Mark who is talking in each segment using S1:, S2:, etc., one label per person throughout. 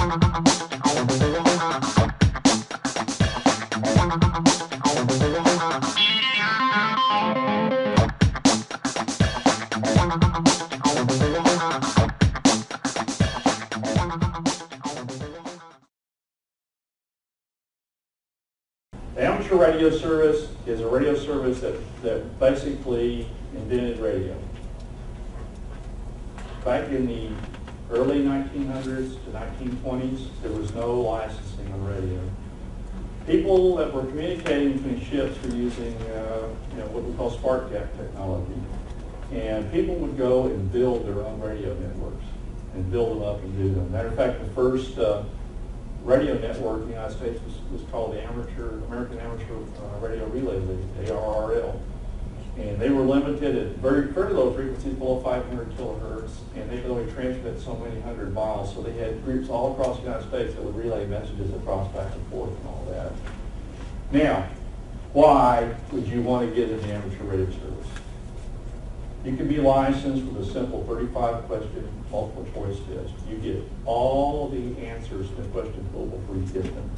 S1: The amateur radio service is a radio service that basically invented radio. Back in the early 1900s to 1920s, there was no licensing on radio. People that were communicating between ships were using what we call spark gap technology. And people would go and build their own radio networks and build them up and do them. Matter of fact, the first radio network in the United States was called the American Amateur Radio Relay League, ARRL. And they were limited at very low frequencies, below 500 kilohertz, and they could only transmit so many hundred miles. So they had groups all across the United States that would relay messages across back and forth and all that. Now, why would you want to get in the amateur radio service? You can be licensed with a simple 35-question multiple choice test. You get all the answers in the question pool before you get them.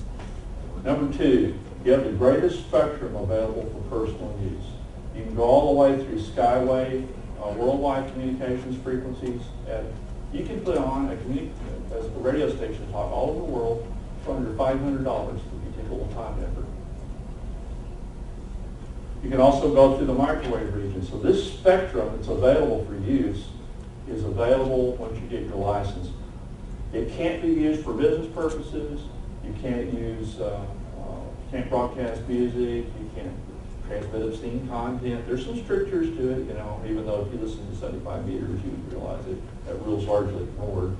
S1: Number two, you have the greatest spectrum available for personal use. You can go all the way through skywave, worldwide communications frequencies. You can put on a radio station talk all over the world for under $500 if you take a little time and effort. You can also go through the microwave region. So this spectrum that's available for use is available once you get your license. It can't be used for business purposes. You can't can't broadcast music. You can't transmit obscene content. There's some strictures to it, even though if you listen to 75 meters, you would realize that rule's largely ignored.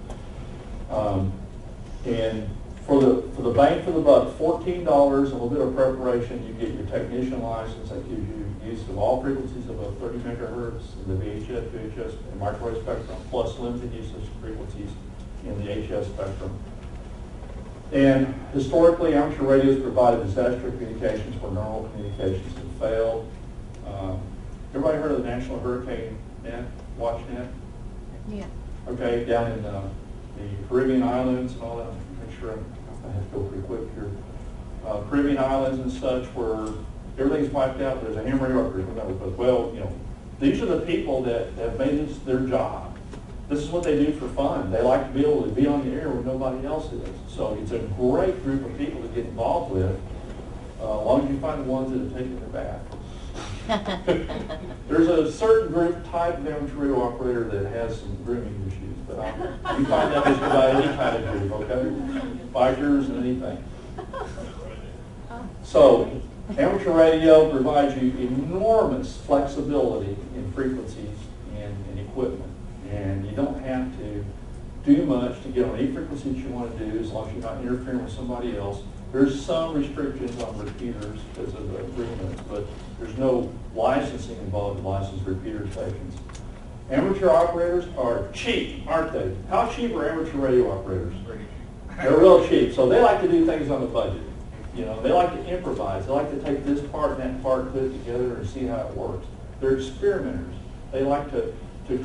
S1: And for the bang for the buck, $14, a little bit of preparation, you get your technician license. That gives you use of all frequencies above 30 megahertz in the VHF, VHS, and microwave spectrum, plus limited use of frequencies in the HS spectrum. And historically, amateur radios provided disaster communications where normal communications have failed. Everybody heard of the National Hurricane Net, Watch Net?
S2: Yeah.
S1: Okay, down in the Caribbean islands and all that. Make sure I have to go pretty quick here. Caribbean islands and such where everything's wiped out. There's a ham radio operator. Well, these are the people that have made this their job. This is what they do for fun. They like to be able to be on the air where nobody else is. So it's a great group of people to get involved with, as long as you find the ones that have taken their bath. There's a certain group type of amateur radio operator that has some grooming issues, but you find that just about any kind of group, okay? Bikers and anything. So amateur radio provides you enormous flexibility in frequencies and equipment. And you don't have to do much to get on any frequencies you want to do as long as you're not interfering with somebody else. There's some restrictions on repeaters because of the agreements, but there's no licensing involved in licensed repeater stations. Amateur operators are cheap, aren't they? How cheap are amateur radio operators? They're real cheap. So they like to do things on a budget. They like to improvise. They like to take this part and that part, put it together and see how it works. They're experimenters. They like to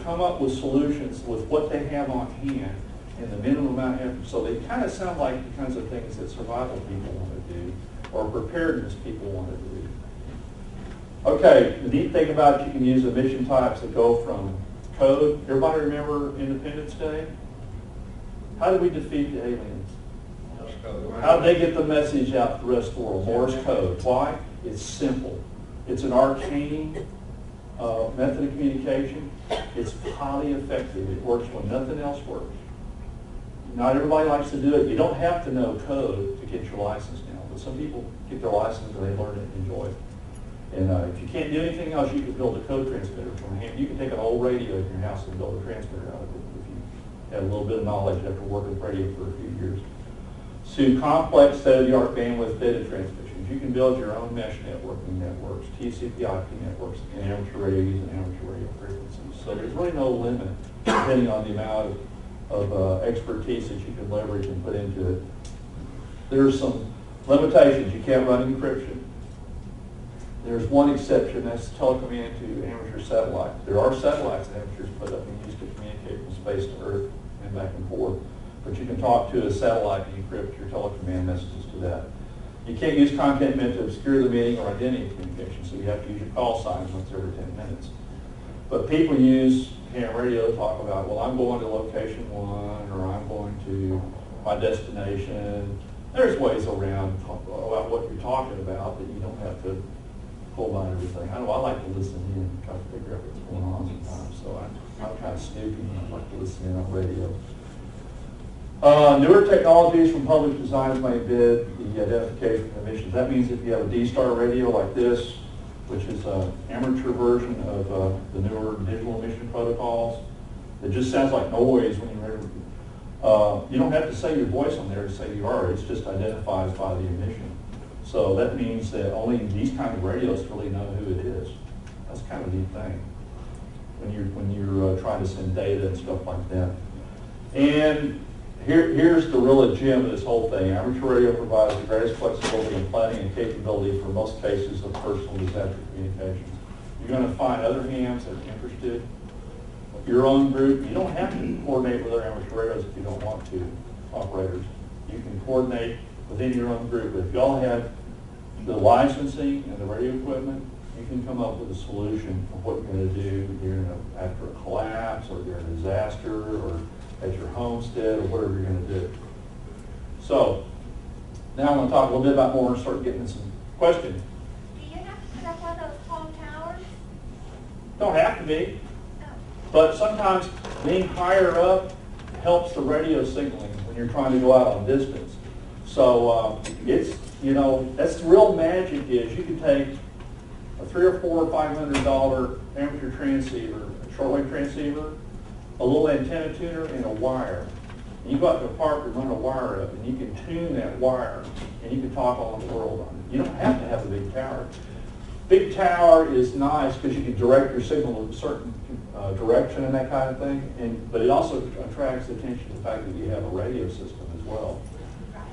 S1: come up with solutions with what they have on hand and the minimum amount of effort. So they kind of sound like the kinds of things that survival people want to do or preparedness people want to do. Okay, the neat thing about it, you can use emission types that go from code. Everybody remember Independence Day? How did we defeat the aliens? How did they get the message out to the rest of the world? Morse code. Why? It's simple. It's an arcane method of communication. It's highly effective. It works when nothing else works. Not everybody likes to do it. You don't have to know code to get your license now, but some people get their license and they learn it and enjoy it. And if you can't do anything else, you can build a code transmitter from hand. You can take an old radio in your house and build a transmitter out of it if you have a little bit of knowledge after working with radio for a few years. To complex state-of-the-art bandwidth data transmissions. You can build your own mesh networking networks, TCP/IP networks, and amateur radio using amateur radio frequencies. So there's really no limit depending on the amount of expertise that you can leverage and put into it. There's some limitations. You can't run encryption. There's one exception, that's telecommand to amateur satellite. There are satellites that amateurs put up and use to communicate from space to Earth and back and forth. but you can talk to a satellite and encrypt your telecommand messages to that. You can't use content meant to obscure the meaning or identity communication, so you have to use your call signs once every 10 minutes. But people use ham radio to talk about, well, I'm going to location 1, or I'm going to my destination. There's ways around about what you're talking about that you don't have to pull on everything. I know I like to listen in and try to figure out what's going on sometimes, so I'm kind of snoopy. I like to listen in on radio. Newer technologies from public designs may embed the identification of emissions. That means if you have a D-Star radio like this, which is an amateur version of the newer digital emission protocols, it just sounds like noise when you don't have to say your voice on there to say you are. It's just identifies by the emission. So that means that only these kind of radios really know who it is. That's kind of a neat thing when you're trying to send data and stuff like that. And here's the real gem of this whole thing. Amateur radio provides the greatest flexibility in planning and capability for most cases of personal disaster communications. You're going to find other hams that are interested. Your own group, you don't have to coordinate with other amateur radios if you don't want to, operators. You can coordinate within your own group. But if you all have the licensing and the radio equipment, you can come up with a solution of what you're going to do after a collapse or during a disaster or at your homestead or whatever you're going to do. So now I'm going to talk a little bit about more and start getting some questions.
S2: Do you have to put up one of those tall towers?
S1: Don't have to be. But sometimes being higher up helps the radio signaling when you're trying to go out on distance. So it's, that's the real magic is you can take a $300 or $500 amateur transceiver, a shortwave transceiver, a little antenna tuner, and a wire. And you go out to a park and run a wire up, and you can tune that wire, and you can talk all over the world on it. You don't have to have a big tower. Big tower is nice because you can direct your signal in a certain direction and that kind of thing, but it also attracts attention to the fact that you have a radio system as well.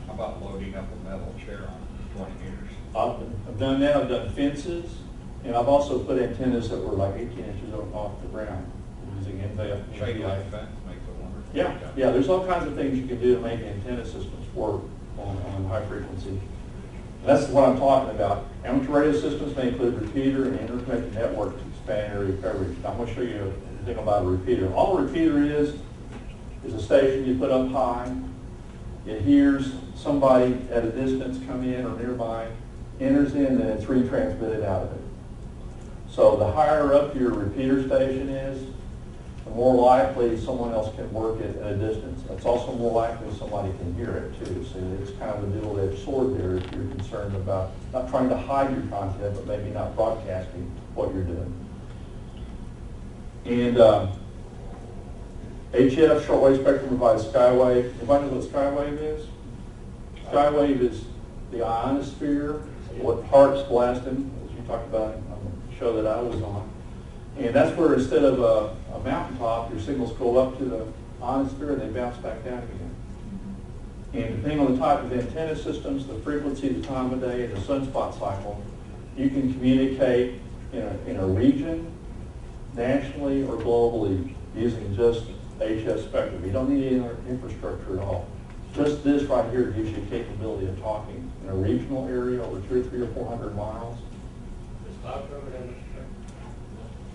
S3: How about loading up a metal chair on 20 meters?
S1: I've done that. I've done fences, and I've also put antennas that were like 18 inches off the ground using NVIDIA.
S3: Shade light fence makes it wonderful.
S1: Yeah, there's all kinds of things you can do to make antenna systems work on high frequency. That's what I'm talking about. Amateur radio systems may include repeater and interconnected network to expand area coverage. Now, I'm going to show you a thing about a repeater. All a repeater is a station you put up high. It hears somebody at a distance come in or nearby, enters in, and it's retransmitted out of it. So the higher up your repeater station is, the more likely someone else can work it at a distance. It's also more likely somebody can hear it too. So it's kind of a dual-edged sword there if you're concerned about not trying to hide your content, but maybe not broadcasting what you're doing. And HF, shortwave spectrum, provides skywave. Everybody knows what skywave is? Skywave is the ionosphere, what Hart's blasting, as you talked about on the show that I was on. And that's where instead of a mountaintop, your signals go up to the ionosphere and they bounce back down again. And depending on the type of antenna systems, the frequency, the time of day, and the sunspot cycle, you can communicate in a region, nationally, or globally using just HF spectrum. You don't need any other infrastructure at all. Just this right here gives you the capability of talking in a regional area over 200 or 300 or 400 miles.
S4: Does cloud cover have an effect?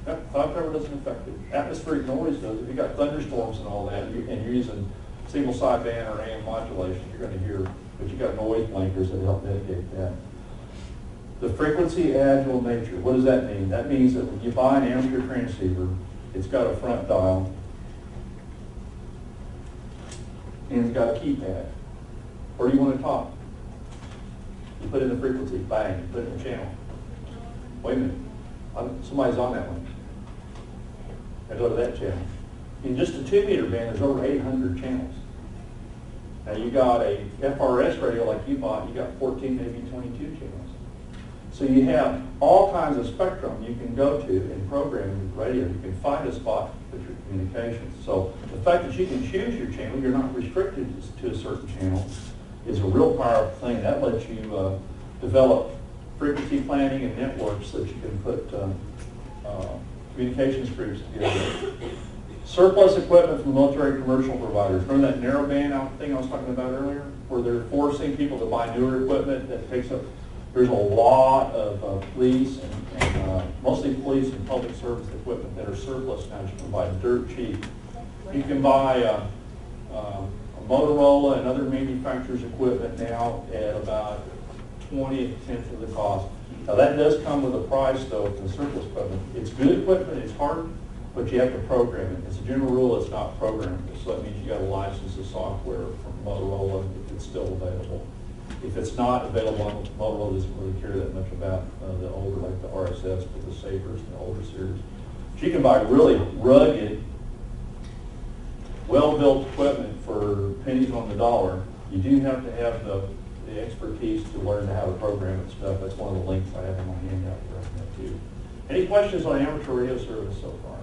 S1: Yep, cloud cover doesn't affect it. Atmospheric noise does. If you've got thunderstorms and all that, and you're using single sideband or AM modulation, you're going to hear, but you've got noise blinkers that help mitigate that. The frequency agile nature, what does that mean? That means that when you buy an amateur transceiver, it's got a front dial, and it's got a keypad. Where do you want to talk? You put in the frequency, bang, you put it in the channel. Wait a minute, somebody's on that one. I go to that channel. In just a 2-meter band, there's over 800 channels. Now you got a FRS radio like you bought, you got 14, maybe 22 channels. So you have all kinds of spectrum you can go to in programming radio. You can find a spot with your communications. So the fact that you can choose your channel, you're not restricted to a certain channel, is a real powerful thing. That lets you develop frequency planning and networks that you can put communications groups together. Surplus equipment from military commercial providers. Remember that narrow band thing I was talking about earlier? Where they're forcing people to buy newer equipment that takes up, there's a lot of police and mostly police and public service equipment that are surplus now that you can buy dirt cheap. You can buy a Motorola and other manufacturers' equipment now at about 20th of the cost. Now that does come with a price though for the surplus equipment. It's good equipment, it's hard, but you have to program it. As a general rule, it's not programmable, so that means you got to license the software from Motorola if it's still available. If it's not available, Motorola doesn't really care that much about the older, like the RSS, but the Sabres and the older series. But you can buy really rugged, well-built equipment for pennies on the dollar. You do have to have the expertise to learn how to program and stuff. That's one of the links I have in my handout right now too. Any questions on amateur radio service so far?